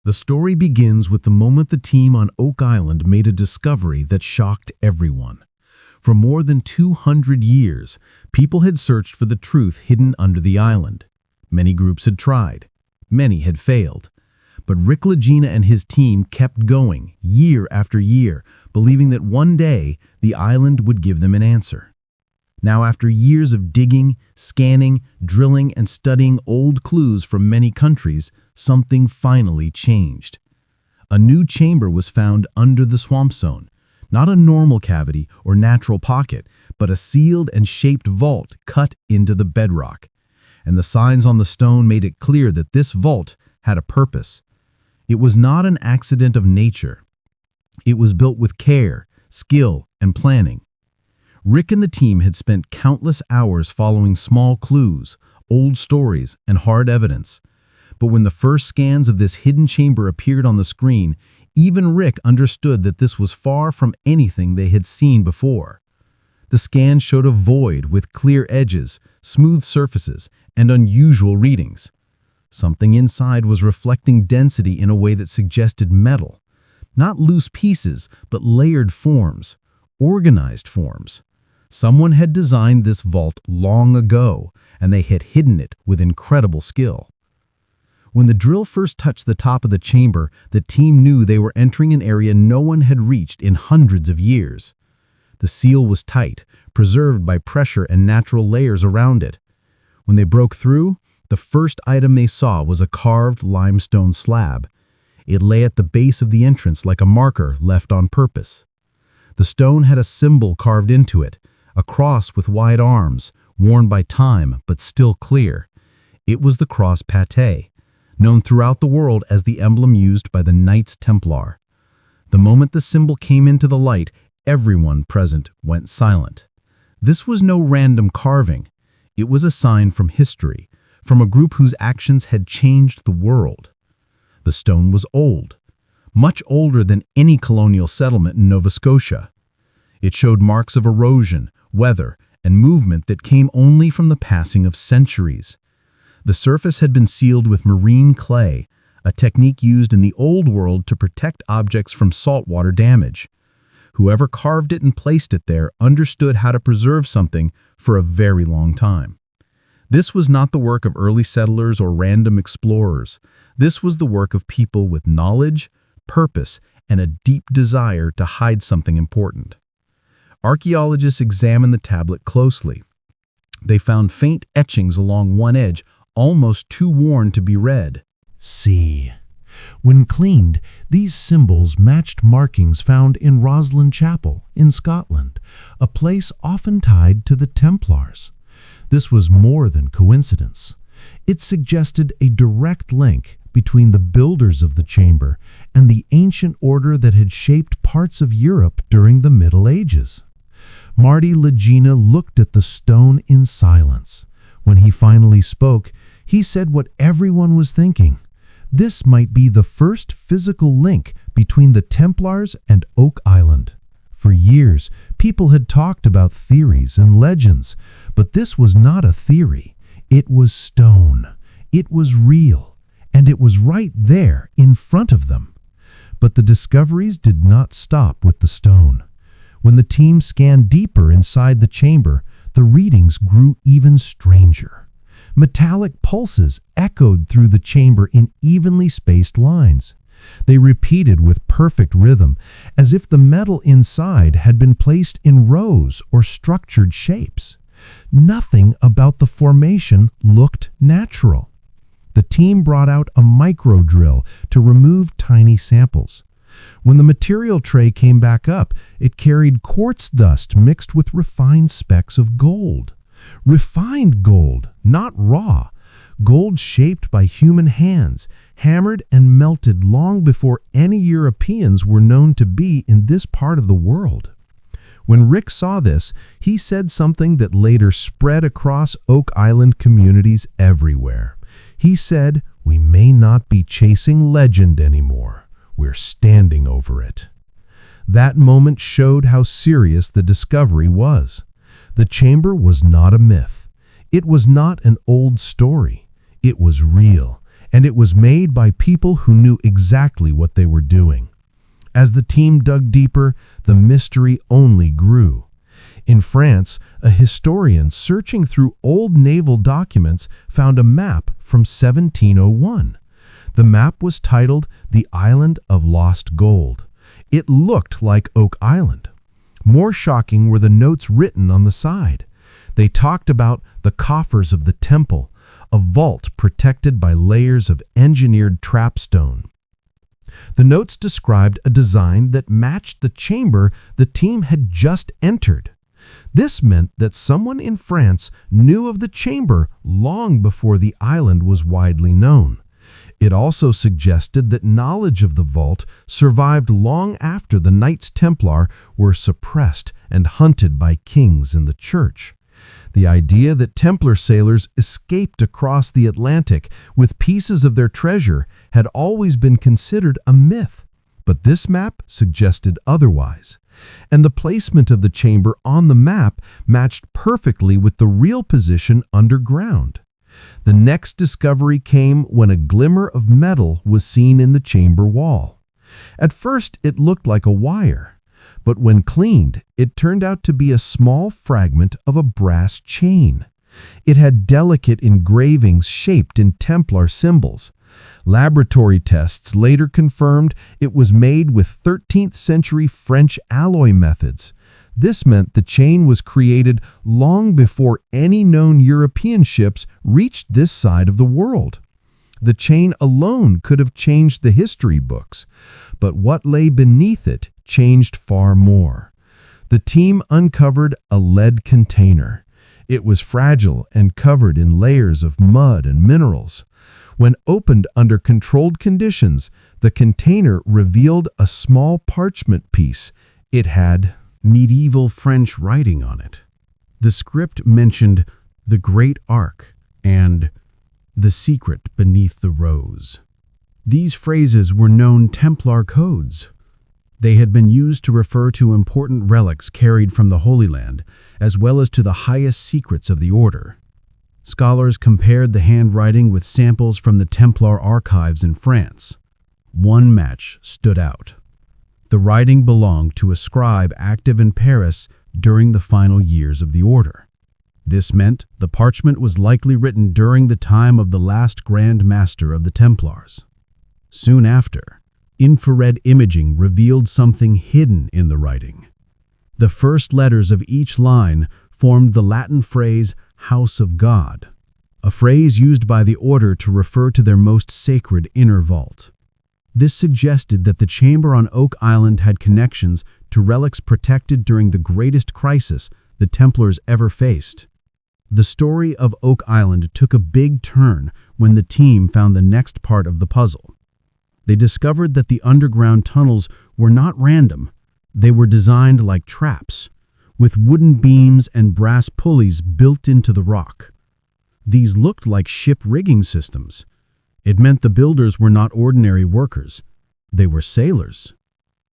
The story begins with the moment the team on Oak Island made a discovery that shocked everyone. For more than 200 years, people had searched for the truth hidden under the island. Many groups had tried. Many had failed. But Rick Lagina and his team kept going, year after year, believing that one day the island would give them an answer. Now, after years of digging, scanning, drilling, and studying old clues from many countries, something finally changed. A new chamber was found under the swamp zone, not a normal cavity or natural pocket, but a sealed and shaped vault cut into the bedrock. And the signs on the stone made it clear that this vault had a purpose. It was not an accident of nature. It was built with care, skill, and planning. Rick and the team had spent countless hours following small clues, old stories, and hard evidence. But when the first scans of this hidden chamber appeared on the screen, even Rick understood that this was far from anything they had seen before. The scan showed a void with clear edges, smooth surfaces, and unusual readings. Something inside was reflecting density in a way that suggested metal. Not loose pieces, but layered forms, organized forms. Someone had designed this vault long ago, and they had hidden it with incredible skill. When the drill first touched the top of the chamber, the team knew they were entering an area no one had reached in hundreds of years. The seal was tight, preserved by pressure and natural layers around it. When they broke through, the first item they saw was a carved limestone slab. It lay at the base of the entrance like a marker left on purpose. The stone had a symbol carved into it, a cross with wide arms, worn by time but still clear. It was the cross pate, known throughout the world as the emblem used by the Knights Templar. The moment the symbol came into the light, everyone present went silent. This was no random carving. It was a sign from history, from a group whose actions had changed the world. The stone was old, much older than any colonial settlement in Nova Scotia. It showed marks of erosion, weather, and movement that came only from the passing of centuries. The surface had been sealed with marine clay, a technique used in the Old World to protect objects from saltwater damage. Whoever carved it and placed it there understood how to preserve something for a very long time. This was not the work of early settlers or random explorers. This was the work of people with knowledge, purpose, and a deep desire to hide something important. Archaeologists examined the tablet closely. They found faint etchings along one edge, almost too worn to be read. See. When cleaned, these symbols matched markings found in Roslin Chapel in Scotland, a place often tied to the Templars. This was more than coincidence. It suggested a direct link between the builders of the chamber and the ancient order that had shaped parts of Europe during the Middle Ages. Marty Lagina looked at the stone in silence. When he finally spoke, he said what everyone was thinking. This might be the first physical link between the Templars and Oak Island. For years, people had talked about theories and legends, but this was not a theory. It was stone. It was real, and it was right there in front of them. But the discoveries did not stop with the stone. When the team scanned deeper inside the chamber, the readings grew even stranger. Metallic pulses echoed through the chamber in evenly spaced lines. They repeated with perfect rhythm, as if the metal inside had been placed in rows or structured shapes. Nothing about the formation looked natural. The team brought out a micro drill to remove tiny samples. When the material tray came back up, it carried quartz dust mixed with refined specks of gold. Refined gold, not raw. Gold shaped by human hands, hammered and melted long before any Europeans were known to be in this part of the world. When Rick saw this, he said something that later spread across Oak Island communities everywhere. He said, "We may not be chasing legend anymore. We're standing over it." That moment showed how serious the discovery was. The chamber was not a myth. It was not an old story. It was real, and it was made by people who knew exactly what they were doing. As the team dug deeper, the mystery only grew. In France, a historian searching through old naval documents found a map from 1701. The map was titled The Island of Lost Gold. It looked like Oak Island. More shocking were the notes written on the side. They talked about the coffers of the temple, a vault protected by layers of engineered trapstone. The notes described a design that matched the chamber the team had just entered. This meant that someone in France knew of the chamber long before the island was widely known. It also suggested that knowledge of the vault survived long after the Knights Templar were suppressed and hunted by kings in the church. The idea that Templar sailors escaped across the Atlantic with pieces of their treasure had always been considered a myth, but this map suggested otherwise. And the placement of the chamber on the map matched perfectly with the real position underground. The next discovery came when a glimmer of metal was seen in the chamber wall. At first, it looked like a wire, but when cleaned, it turned out to be a small fragment of a brass chain. It had delicate engravings shaped in Templar symbols. Laboratory tests later confirmed it was made with 13th century French alloy methods. This meant the chain was created long before any known European ships reached this side of the world. The chain alone could have changed the history books, but what lay beneath it changed far more. The team uncovered a lead container. It was fragile and covered in layers of mud and minerals. When opened under controlled conditions, the container revealed a small parchment piece. It had medieval French writing on it. The script mentioned the Great Ark and the secret beneath the rose. These phrases were known Templar codes. They had been used to refer to important relics carried from the Holy Land, as well as to the highest secrets of the order. Scholars compared the handwriting with samples from the Templar archives in France. One match stood out. The writing belonged to a scribe active in Paris during the final years of the order. This meant the parchment was likely written during the time of the last Grand Master of the Templars. Soon after, infrared imaging revealed something hidden in the writing. The first letters of each line formed the Latin phrase "House of God," a phrase used by the order to refer to their most sacred inner vault. This suggested that the chamber on Oak Island had connections to relics protected during the greatest crisis the Templars ever faced. The story of Oak Island took a big turn when the team found the next part of the puzzle. They discovered that the underground tunnels were not random. They were designed like traps, with wooden beams and brass pulleys built into the rock. These looked like ship rigging systems. It meant the builders were not ordinary workers. They were sailors.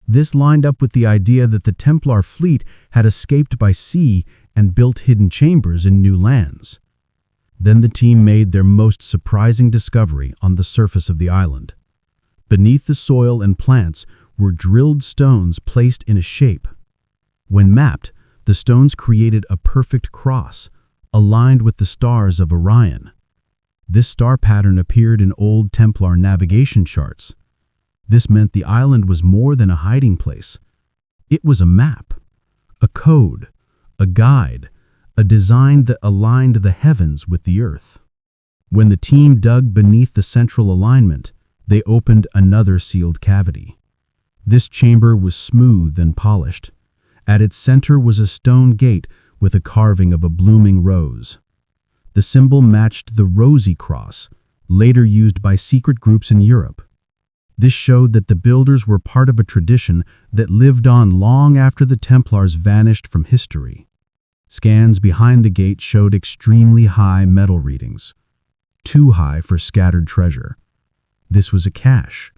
This lined up with the idea that the Templar fleet had escaped by sea and built hidden chambers in new lands. Then the team made their most surprising discovery on the surface of the island. Beneath the soil and plants were drilled stones placed in a shape. When mapped, the stones created a perfect cross, aligned with the stars of Orion. This star pattern appeared in old Templar navigation charts. This meant the island was more than a hiding place. It was a map, a code, a guide, a design that aligned the heavens with the earth. When the team dug beneath the central alignment, they opened another sealed cavity. This chamber was smooth and polished. At its center was a stone gate with a carving of a blooming rose. The symbol matched the rosy cross, later used by secret groups in Europe. This showed that the builders were part of a tradition that lived on long after the Templars vanished from history. Scans behind the gate showed extremely high metal readings, too high for scattered treasure. This was a cache,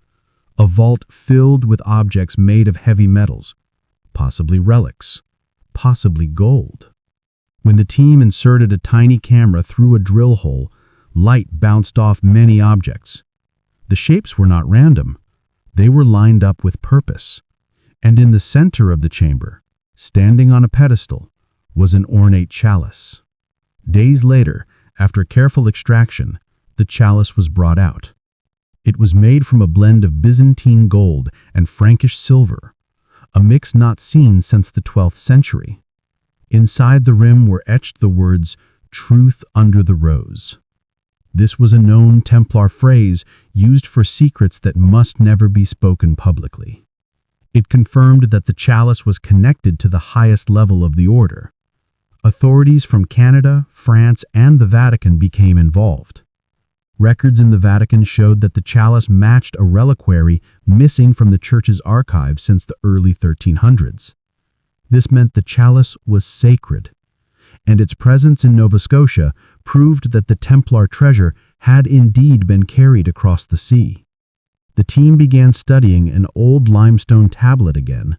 a vault filled with objects made of heavy metals, possibly relics, possibly gold. When the team inserted a tiny camera through a drill hole, light bounced off many objects. The shapes were not random. They were lined up with purpose. And in the center of the chamber, standing on a pedestal, was an ornate chalice. Days later, after careful extraction, the chalice was brought out. It was made from a blend of Byzantine gold and Frankish silver, a mix not seen since the 12th century. Inside the rim were etched the words, "Truth under the rose." This was a known Templar phrase used for secrets that must never be spoken publicly. It confirmed that the chalice was connected to the highest level of the order. Authorities from Canada, France, and the Vatican became involved. Records in the Vatican showed that the chalice matched a reliquary missing from the church's archives since the early 1300s. This meant the chalice was sacred, and its presence in Nova Scotia proved that the Templar treasure had indeed been carried across the sea. The team began studying an old limestone tablet again.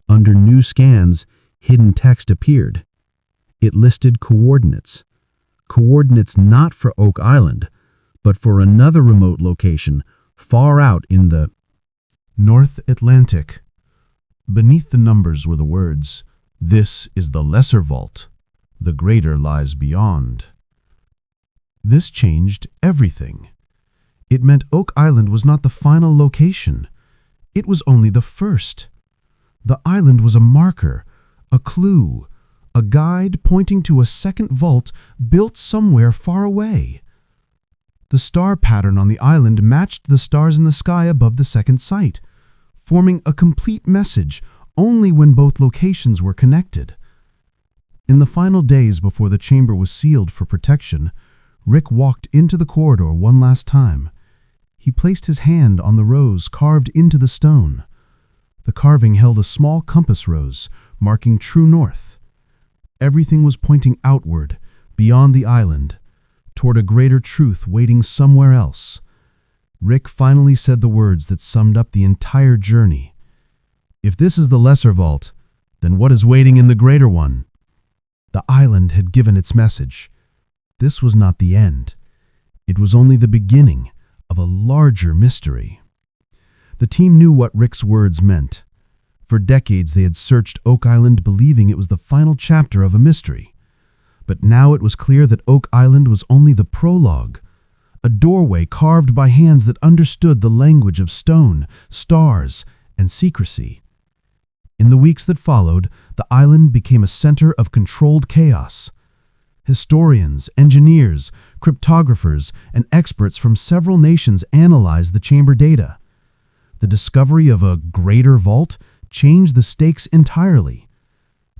Under new scans, hidden text appeared. It listed coordinates not for Oak Island, but for another remote location far out in the North Atlantic. Beneath the numbers were the words, "This is the lesser vault. The greater lies beyond." This changed everything. It meant Oak Island was not the final location. It was only the first. The island was a marker, a clue, a guide pointing to a second vault built somewhere far away. The star pattern on the island matched the stars in the sky above the second site, forming a complete message only when both locations were connected. In the final days before the chamber was sealed for protection, Rick walked into the corridor one last time. He placed his hand on the rose carved into the stone. The carving held a small compass rose, marking true north. Everything was pointing outward, beyond the island, toward a greater truth waiting somewhere else. Rick finally said the words that summed up the entire journey. "If this is the lesser vault, then what is waiting in the greater one?" The island had given its message. This was not the end. It was only the beginning of a larger mystery. The team knew what Rick's words meant. For decades they had searched Oak Island believing it was the final chapter of a mystery. But now it was clear that Oak Island was only the prologue, a doorway carved by hands that understood the language of stone, stars, and secrecy. In the weeks that followed, the island became a center of controlled chaos. Historians, engineers, cryptographers, and experts from several nations analyzed the chamber data. The discovery of a greater vault changed the stakes entirely.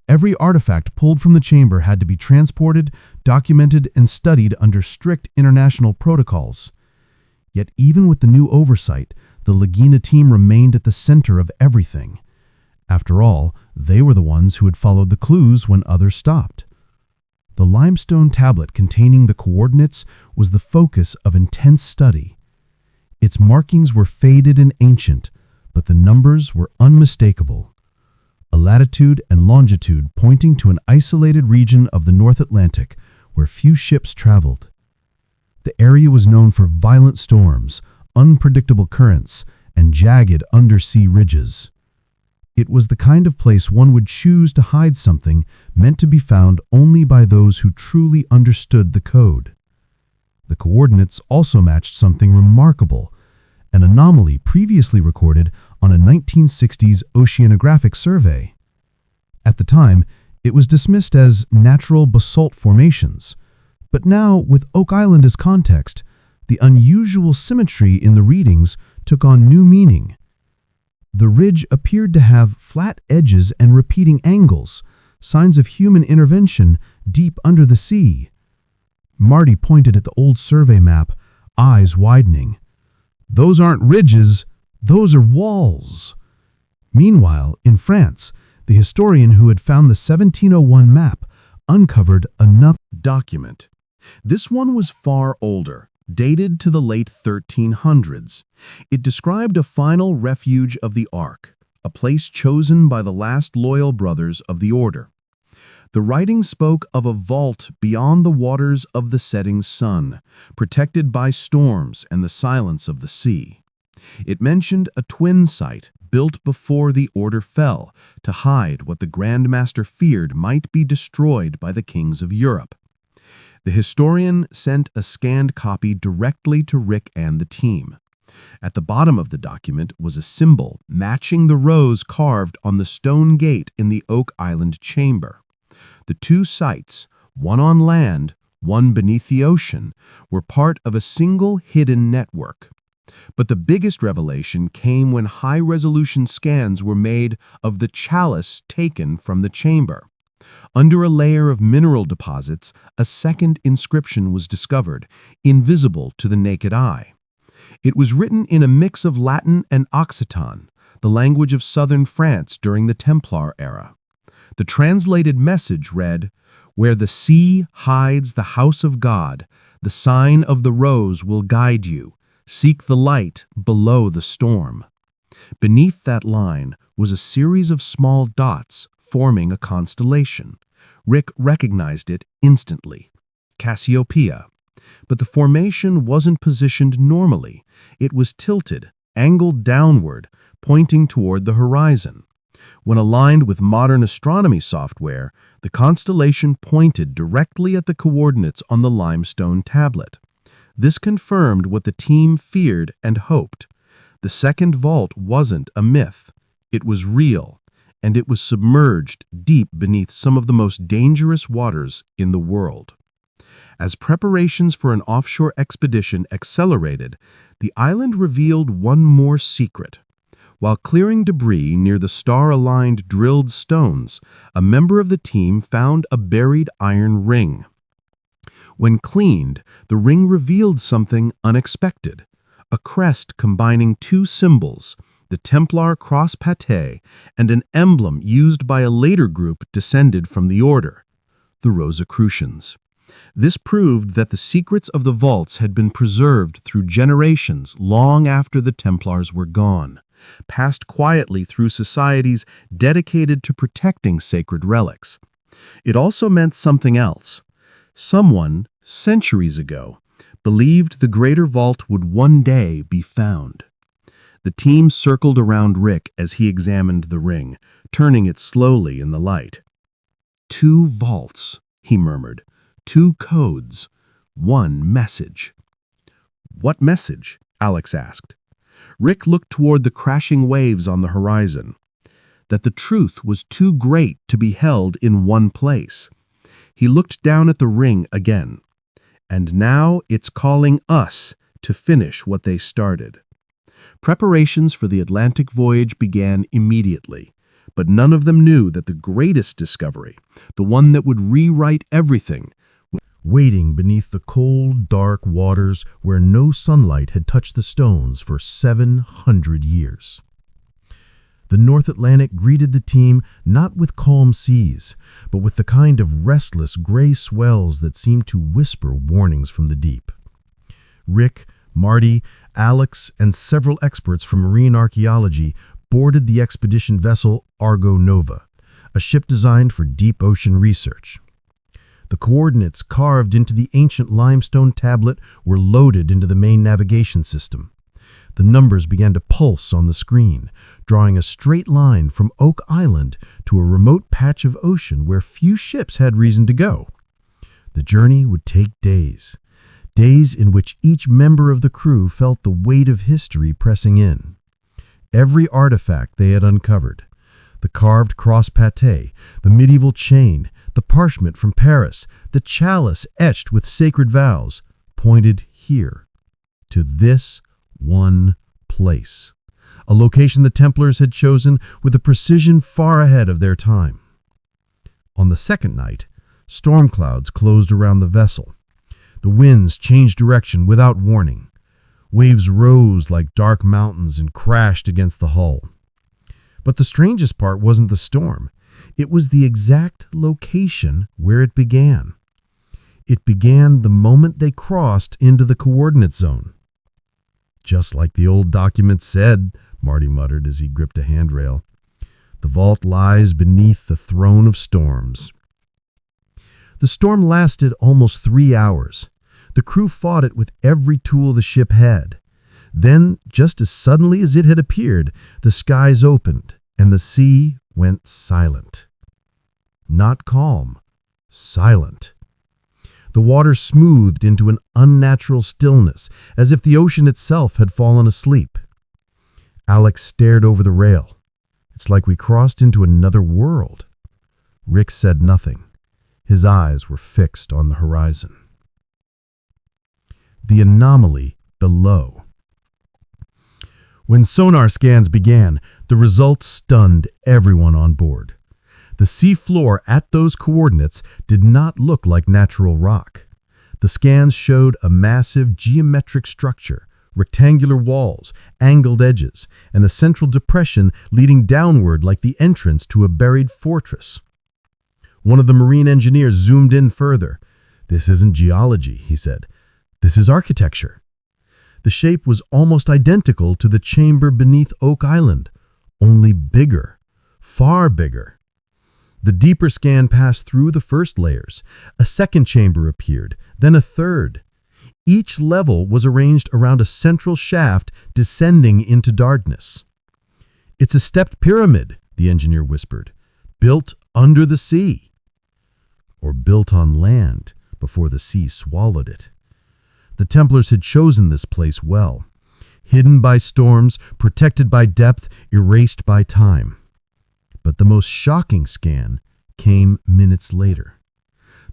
Every artifact pulled from the chamber had to be transported, documented, and studied under strict international protocols. Yet even with the new oversight, the Lagina team remained at the center of everything. After all, they were the ones who had followed the clues when others stopped. The limestone tablet containing the coordinates was the focus of intense study. Its markings were faded and ancient, but the numbers were unmistakable. A latitude and longitude pointing to an isolated region of the North Atlantic where few ships traveled. The area was known for violent storms, unpredictable currents, and jagged undersea ridges. It was the kind of place one would choose to hide something meant to be found only by those who truly understood the code. The coordinates also matched something remarkable, an anomaly previously recorded on a 1960s oceanographic survey. At the time, it was dismissed as natural basalt formations, but now, with Oak Island as context, the unusual symmetry in the readings took on new meaning. The ridge appeared to have flat edges and repeating angles, signs of human intervention deep under the sea. Marty pointed at the old survey map, eyes widening. "Those aren't ridges, those are walls." Meanwhile, in France, the historian who had found the 1701 map uncovered another document. This one was far older, dated to the late 1300s. It described a final refuge of the Ark, a place chosen by the last loyal brothers of the Order. The writing spoke of a vault beyond the waters of the setting sun, protected by storms and the silence of the sea. It mentioned a twin site built before the order fell to hide what the Grand Master feared might be destroyed by the kings of Europe. The historian sent a scanned copy directly to Rick and the team. At the bottom of the document was a symbol matching the rose carved on the stone gate in the Oak Island chamber. The two sites, one on land, one beneath the ocean, were part of a single hidden network. But the biggest revelation came when high-resolution scans were made of the chalice taken from the chamber. Under a layer of mineral deposits, a second inscription was discovered, invisible to the naked eye. It was written in a mix of Latin and Occitan, the language of southern France during the Templar era. The translated message read, "Where the sea hides the house of God, the sign of the rose will guide you. Seek the light below the storm." Beneath that line was a series of small dots forming a constellation. Rick recognized it instantly. Cassiopeia. But the formation wasn't positioned normally. It was tilted, angled downward, pointing toward the horizon. When aligned with modern astronomy software, the constellation pointed directly at the coordinates on the limestone tablet. This confirmed what the team feared and hoped. The second vault wasn't a myth. It was real, and it was submerged deep beneath some of the most dangerous waters in the world. As preparations for an offshore expedition accelerated, the island revealed one more secret. While clearing debris near the star-aligned drilled stones, a member of the team found a buried iron ring. When cleaned, the ring revealed something unexpected, a crest combining two symbols, the Templar cross pate and an emblem used by a later group descended from the order, the Rosicrucians. This proved that the secrets of the vaults had been preserved through generations long after the Templars were gone, passed quietly through societies dedicated to protecting sacred relics. It also meant something else. Someone, centuries ago, believed the Greater Vault would one day be found. The team circled around Rick as he examined the ring, turning it slowly in the light. "Two vaults," he murmured. "Two codes. One message." "What message?" Alex asked. Rick looked toward the crashing waves on the horizon. That the truth was too great to be held in one place. He looked down at the ring again. "And now it's calling us to finish what they started." Preparations for the Atlantic voyage began immediately, but none of them knew that the greatest discovery, the one that would rewrite everything, waiting beneath the cold, dark waters where no sunlight had touched the stones for 700 years. The North Atlantic greeted the team not with calm seas, but with the kind of restless gray swells that seemed to whisper warnings from the deep. Rick, Marty, Alex, and several experts from marine archaeology boarded the expedition vessel Argo Nova, a ship designed for deep ocean research. The coordinates carved into the ancient limestone tablet were loaded into the main navigation system. The numbers began to pulse on the screen, drawing a straight line from Oak Island to a remote patch of ocean where few ships had reason to go. The journey would take days, days in which each member of the crew felt the weight of history pressing in. Every artifact they had uncovered, the carved cross pate, the medieval chain, the parchment from Paris, the chalice etched with sacred vows, pointed here, to this one place, a location the Templars had chosen with a precision far ahead of their time. On the second night, storm clouds closed around the vessel. The winds changed direction without warning. Waves rose like dark mountains and crashed against the hull. But the strangest part wasn't the storm. It was the exact location where it began. It began the moment they crossed into the coordinate zone. "Just like the old document said," Marty muttered as he gripped a handrail. "The vault lies beneath the throne of storms." The storm lasted almost 3 hours. The crew fought it with every tool the ship had. Then, just as suddenly as it had appeared, the skies opened and the sea went silent. Not calm, silent. The water smoothed into an unnatural stillness, as if the ocean itself had fallen asleep. Alex stared over the rail. It's like we crossed into another world. Rick said nothing. His eyes were fixed on the horizon. The anomaly below. When sonar scans began, the results stunned everyone on board. The sea floor at those coordinates did not look like natural rock. The scans showed a massive geometric structure, rectangular walls, angled edges, and the central depression leading downward like the entrance to a buried fortress. One of the marine engineers zoomed in further. "This isn't geology," he said. "This is architecture." The shape was almost identical to the chamber beneath Oak Island, only bigger, far bigger. The deeper scan passed through the first layers. A second chamber appeared, then a third. Each level was arranged around a central shaft descending into darkness. "It's a stepped pyramid," the engineer whispered, "built under the sea." Or built on land before the sea swallowed it. The Templars had chosen this place well. Hidden by storms, protected by depth, erased by time. But the most shocking scan came minutes later.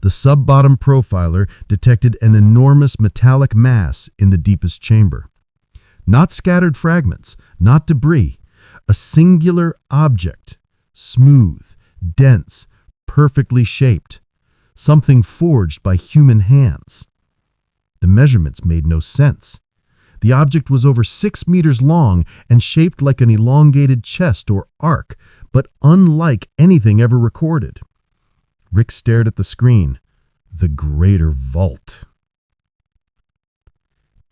The sub-bottom profiler detected an enormous metallic mass in the deepest chamber. Not scattered fragments, not debris, a singular object, smooth, dense, perfectly shaped, something forged by human hands. The measurements made no sense. The object was over 6 meters long and shaped like an elongated chest or arc, but unlike anything ever recorded. Rick stared at the screen. The Greater Vault.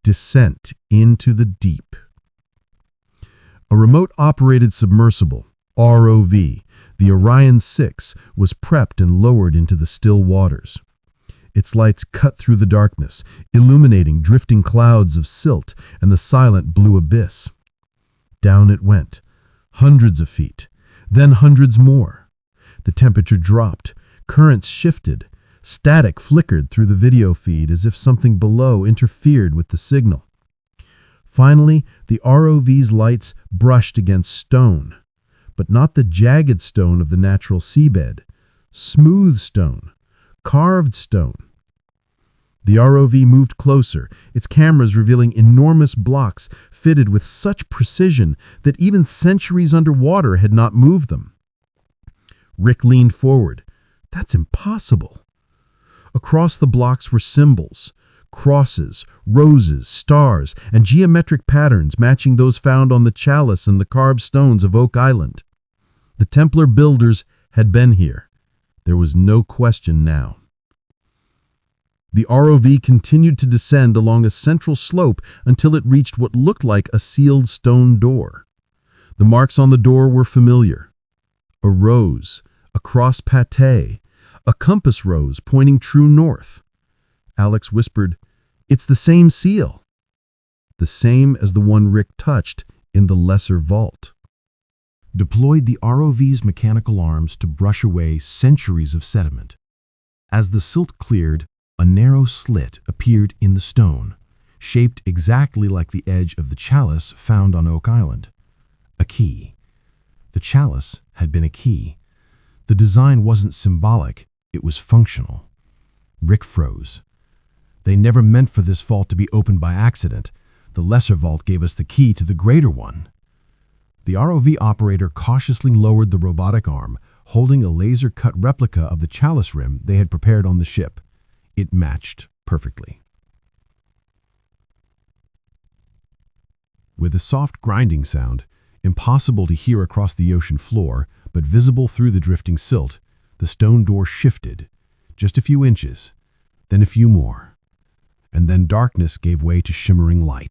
Descent into the deep. A remote-operated submersible, ROV, the Orion 6, was prepped and lowered into the still waters. Its lights cut through the darkness, illuminating drifting clouds of silt and the silent blue abyss. Down it went, hundreds of feet, then hundreds more. The temperature dropped, currents shifted, static flickered through the video feed as if something below interfered with the signal. Finally, the ROV's lights brushed against stone, but not the jagged stone of the natural seabed. Smooth stone, carved stone. The ROV moved closer, its cameras revealing enormous blocks fitted with such precision that even centuries underwater had not moved them. Rick leaned forward. "That's impossible." Across the blocks were symbols, crosses, roses, stars, and geometric patterns matching those found on the chalice and the carved stones of Oak Island. The Templar builders had been here. There was no question now. The ROV continued to descend along a central slope until it reached what looked like a sealed stone door. The marks on the door were familiar. A rose, a cross pate, a compass rose pointing true north. Alex whispered, "It's the same seal." The same as the one Rick touched in the lesser vault. Deployed the ROV's mechanical arms to brush away centuries of sediment. As the silt cleared, a narrow slit appeared in the stone, shaped exactly like the edge of the chalice found on Oak Island. A key. The chalice had been a key. The design wasn't symbolic, it was functional. Rick froze. They never meant for this vault to be opened by accident. The lesser vault gave us the key to the greater one. The ROV operator cautiously lowered the robotic arm, holding a laser-cut replica of the chalice rim they had prepared on the ship. It matched perfectly. With a soft grinding sound, impossible to hear across the ocean floor, but visible through the drifting silt, the stone door shifted, just a few inches, then a few more, and then darkness gave way to shimmering light.